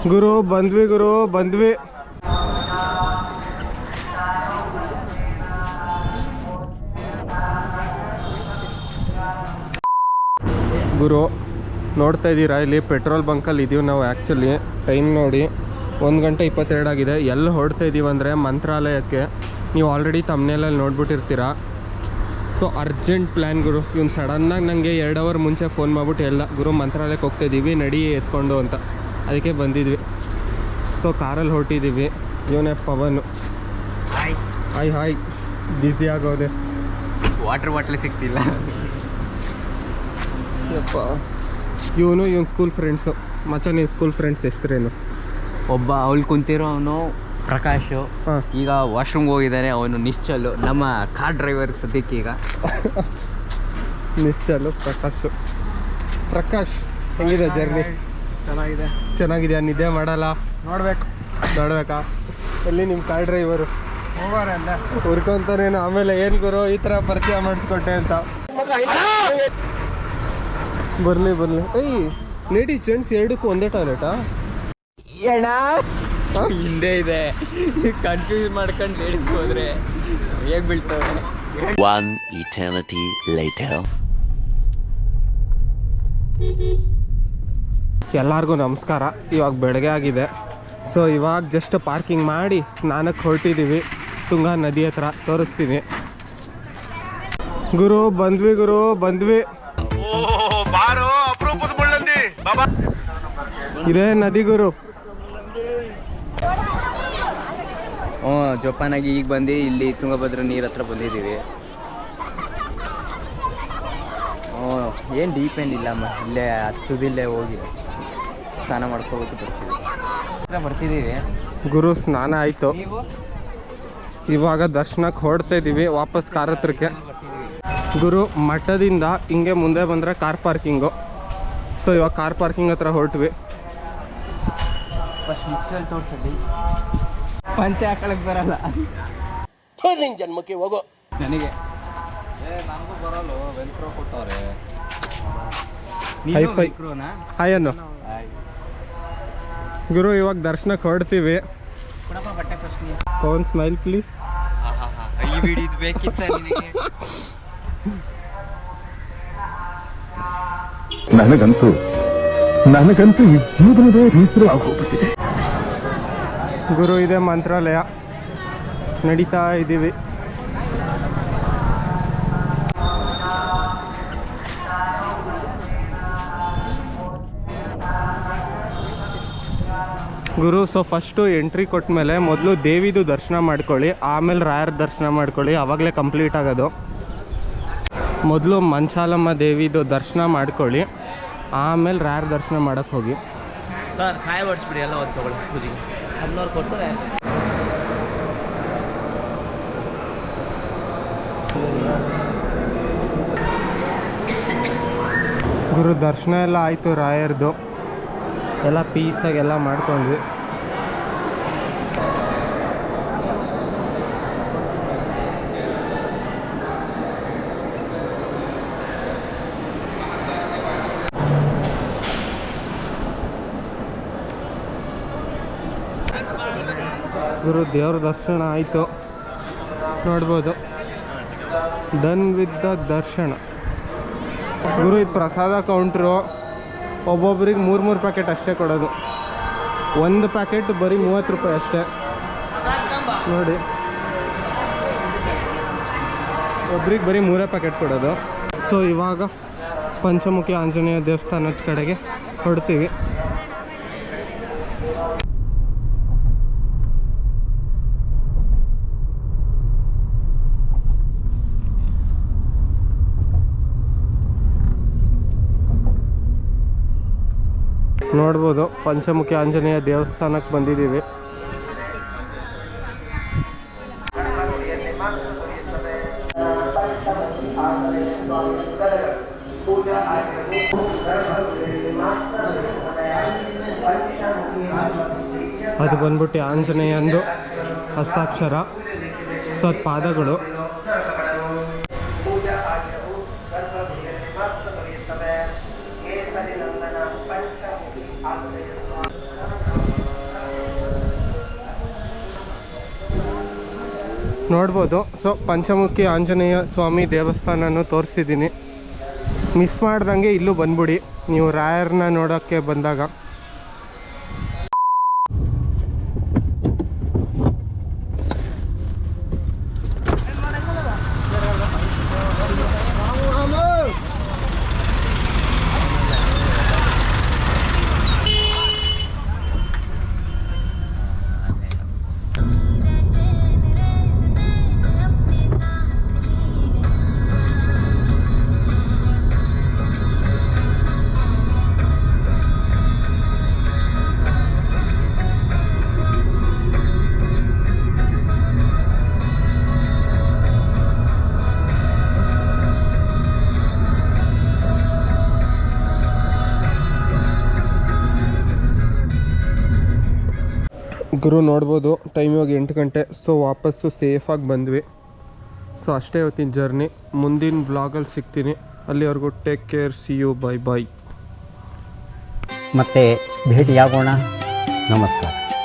ಗುರು ಬಂದ್ವಿ ಗುರು ನೋಡ್ತಾ ಇದ್ದೀರಾ ಇಲ್ಲಿ ಪೆಟ್ರೋಲ್ ಬಂಕಲ್ಲಿ ಇದೀವಿ ನಾವು. ಆ್ಯಕ್ಚುಲಿ ಟೈಮ್ ನೋಡಿ 1:22 ಆಗಿದೆ. ಎಲ್ಲಿ ಹೊರಡ್ತಾ ಇದ್ದೀವಿ ಅಂದರೆ ಮಂತ್ರಾಲಯಕ್ಕೆ. ನೀವು ಆಲ್ರೆಡಿ ತಮ್ಮನೇಲಲ್ಲಿ ನೋಡ್ಬಿಟ್ಟಿರ್ತೀರ. ಸೊ ಅರ್ಜೆಂಟ್ ಪ್ಲ್ಯಾನ್ ಗುರು. ಇವ್ನು ಸಡನ್ನಾಗಿ ನನಗೆ 2 ಅವರ್ ಮುಂಚೆ ಫೋನ್ ಮಾಡ್ಬಿಟ್ಟು ಎಲ್ಲ ಗುರು ಮಂತ್ರಾಲಯಕ್ಕೆ ಹೋಗ್ತಾಯಿದ್ದೀವಿ ನಡಿ ಎತ್ಕೊಂಡು ಅಂತ. ಅದಕ್ಕೆ ಬಂದಿದ್ವಿ. ಸೊ ಕಾರಲ್ಲಿ ಹೊರಟಿದ್ದೀವಿ. ಇವನೇ ಪವನು. ಹಾಯ್ ಬ್ಯುಸಿ ಆಗೋದೆ. ವಾಟರ್ ಬಾಟ್ಲ್ ಸಿಗ್ತಿಲ್ಲ. ಯಪ್ಪ ಇವನು ಸ್ಕೂಲ್ ಫ್ರೆಂಡ್ಸು. ಮಚ್ಚ ನೀನು ಸ್ಕೂಲ್ ಫ್ರೆಂಡ್ಸ್ ಹೆಸರೇನು? ಒಬ್ಬ ಅವಳು ಕುಂತಿರೋ ಅವನು ಪ್ರಕಾಶ್. ಈಗ ವಾಶ್ರೂಮ್ಗೆ ಹೋಗಿದ್ದಾನೆ. ಅವನು ನಿಶ್ಚಲು, ನಮ್ಮ ಕಾರ್ ಡ್ರೈವರ್ ಸದ್ಯಕ್ಕೆ ಈಗ. ನಿಶ್ಚಲು ಪ್ರಕಾಶ್ ಹೆಂಗಿದೆ ಜರ್ನಿ? ಚೆನ್ನಾಗಿದೆ. ನಿದ್ದೆ ಮಾಡಲ್ಲ? ನೋಡ್ಬೇಕಾ? ಎಲ್ಲಿ ನಿಮ್ಮ ಕಾರ್ ಡ್ರೈವರು? ಹುರ್ಕೊಂತಾನೇನು ಆಮೇಲೆ ಏನು ಗುರು ಈ ಥರ ಪರಿಚಯ ಮಾಡಿಸ್ಕೊಟ್ಟೆ ಅಂತ. ಬರ್ಲಿ ಏಯ್ ಲೇಡೀಸ್ ಜೆಂಟ್ಸ್ ಎರಡಕ್ಕೂ ಒಂದೇ ಟಾಯ್ಲೆಟಾ? ಹಿಂದೆ ಇದೆ. ಕನ್ಫ್ಯೂಸ್ ಮಾಡ್ಕೊಂಡು ಲೇಡೀಸ್ಗೆ ಹೋದ್ರೆ ಹೇಗೆ ಬೀಳ್ತವೆ. One eternity later. ಎಲ್ಲರಿಗೂ ನಮಸ್ಕಾರ. ಇವಾಗ ಬೆಳಗ್ಗೆ ಆಗಿದೆ. ಸೊ ಇವಾಗ ಜಸ್ಟ್ ಪಾರ್ಕಿಂಗ್ ಮಾಡಿ ಸ್ನಾನಕ್ಕೆ ಹೊರಟಿದ್ದೀವಿ. ತುಂಗಾ ನದಿ ಹತ್ರ ತೋರಿಸ್ತೀನಿ. ಗುರು ಬಂದ್ವಿ. ಇದೇ ನದಿ ಗುರು. ಜೋಪಾನಾಗಿ ಈಗ ಬಂದು ಇಲ್ಲಿ ತುಂಗಭದ್ರಾ ನೀರ ಹತ್ರ ಬಂದಿದ್ದೀವಿ. ಏನು ಡೀಪ್ ಏನಿಲ್ಲಮ್ಮ, ಇಲ್ಲೇ ಹತ್ತದಿಲ್ಲೇ ಹೋಗಿ ಸ್ನಾನ ಮಾಡ್ಕೋಬೇಕು ಬರ್ತಿದ್ದೀವಿ. ಗುರು ಸ್ನಾನ ಆಯಿತು. ಇವಾಗ ದರ್ಶನಕ್ಕೆ ಹೊರಡ್ತಾ ಇದ್ದೀವಿ ವಾಪಸ್ ಕಾರ್ ಹತ್ರಕ್ಕೆ. ಗುರು ಮಠದಿಂದ ಹಿಂಗೆ ಮುಂದೆ ಬಂದರೆ ಕಾರ್ ಪಾರ್ಕಿಂಗು. ಸೊ ಇವಾಗ ಕಾರ್ ಪಾರ್ಕಿಂಗ್ ಹತ್ರ ಹೊರಟ್ವಿ. ಫಸ್ಟ್ ಮಿಕ್ಸಲ್ಲಿ ತೋರಿಸಲಿ. ಪಂಚೆ ಹಾಕೊಳಕ್ಕೆ ಬರಲ್ಲ ಜನ್ಮಕ್ಕೆ ಹೋಗೋ ನನಗೆ. ನಮಗೂ ಬರಲ್ಲ. ವೆಲ್ಕ್ರೋ ಕೊಟ್ಟವ್ರೆ. ಹಾಯ್ ಅನ್ನು. ಗುರು ಇವಾಗ ದರ್ಶನಕ್ಕೆ ಹೊರಡ್ತೀವಿ. Kaun smile please. ಈ ವಿಡಿಯೋ ಬೇಕಿತ್ತ ನಿನಗೆ? ನನಗಂತೂ ಈ ಜೀವನವೇ ಬೇಸರ ಆಗೋಗ್ಬಿಟ್ಟಿದೆ. ಗುರು ಇದೆ ಮಂತ್ರಾಲಯ. ನಡೀತಾ ಇದ್ದೀವಿ. ಗುರು ಸೊ ಫಸ್ಟು ಎಂಟ್ರಿ ಕೊಟ್ಟ ಮೇಲೆ ಮೊದಲು ದೇವಿದು ದರ್ಶನ ಮಾಡ್ಕೊಳ್ಳಿ, ಆಮೇಲೆ ರಾಯರ ದರ್ಶನ ಮಾಡ್ಕೊಳ್ಳಿ. ಆವಾಗಲೇ ಕಂಪ್ಲೀಟ್ ಆಗೋದು. ಮೊದಲು ಮಂಚಾಲಮ್ಮ ದೇವಿದು ದರ್ಶನ ಮಾಡ್ಕೊಳ್ಳಿ, ಆಮೇಲೆ ರಾಯರ ದರ್ಶನ ಮಾಡೋಕ್ಕೆ ಹೋಗಿ. ಸರ್ ಕಾಯಿ ಹೊಡಿಸ್ಬಿಡಿ ಎಲ್ಲ ಒಂದು ತೊಗೊಳ್ಳಿ. ಪೂಜೆಗೆ 10 ಕೊಡ್ತಾರೆ. ಗುರು ದರ್ಶನ ಎಲ್ಲ ಆಯಿತು. ರಾಯರ್ದು ಎಲ್ಲ ಪೀಸಾಗೆಲ್ಲ ಮಾಡ್ಕೊಂಡ್ವಿ. ಗುರು ದೇವ್ರ ದರ್ಶನ ಆಯಿತು. ನೋಡ್ಬೋದು. ಡನ್ ವಿತ್ ದ ದರ್ಶನ. ಗುರು ಇದು ಪ್ರಸಾದ ಕೌಂಟ್ರು. ಒಬ್ಬೊಬ್ರಿಗೆ 3 ಪ್ಯಾಕೆಟ್ ಅಷ್ಟೇ ಕೊಡೋದು. ಒಂದು ಪ್ಯಾಕೆಟ್ ಬರೀ 30 ರೂಪಾಯಿ ಅಷ್ಟೇ. ನೋಡಿ, ಒಬ್ರಿಗೆ ಬರೀ 3 ಪ್ಯಾಕೆಟ್ ಕೊಡೋದು. ಸೊ ಇವಾಗ ಪಂಚಮುಖಿ ಆಂಜನೇಯ ದೇವಸ್ಥಾನದ ಕಡೆಗೆ ಹೊರಡ್ತೀವಿ. ನೋಡ್ಬೋದು ಪಂಚಮುಖಿ ಆಂಜನೇಯ ದೇವಸ್ಥಾನಕ್ಕೆ ಬಂದಿದ್ದೀವಿ. ಅದು ಬಂದ್ಬಿಟ್ಟು ಆಂಜನೇಯಂದು ಹಸ್ತಾಕ್ಷರ. ಸೊ ಅದು ಪಾದಗಳು. ನೋಡ್ಬೋದು. ಸೊ ಪಂಚಮುಖಿ ಆಂಜನೇಯ ಸ್ವಾಮಿ ದೇವಸ್ಥಾನನೂ ತೋರಿಸಿದ್ದೀನಿ. ಮಿಸ್ ಮಾಡ್ದಂಗೆ ಇಲ್ಲೂ ಬಂದ್ಬಿಡಿ ನೀವು ರಾಯರ್ನ ನೋಡೋಕ್ಕೆ ಬಂದಾಗ. ಗುರು ನೋಡ್ಬೋದು ಟೈಮ್ ಇವಾಗ 8 ಗಂಟೆ. ಸೊ ವಾಪಸ್ಸು ಸೇಫಾಗಿ ಬಂದ್ವಿ. ಸೊ ಅಷ್ಟೇ ಇವತ್ತಿನ ಜರ್ನಿ. ಮುಂದಿನ ಬ್ಲಾಗಲ್ಲಿ ಸಿಗ್ತೀನಿ. ಅಲ್ಲಿವರೆಗೂ take care, see you, bye bye. ಮತ್ತೆ ಭೇಟಿಯಾಗೋಣ. ನಮಸ್ಕಾರ.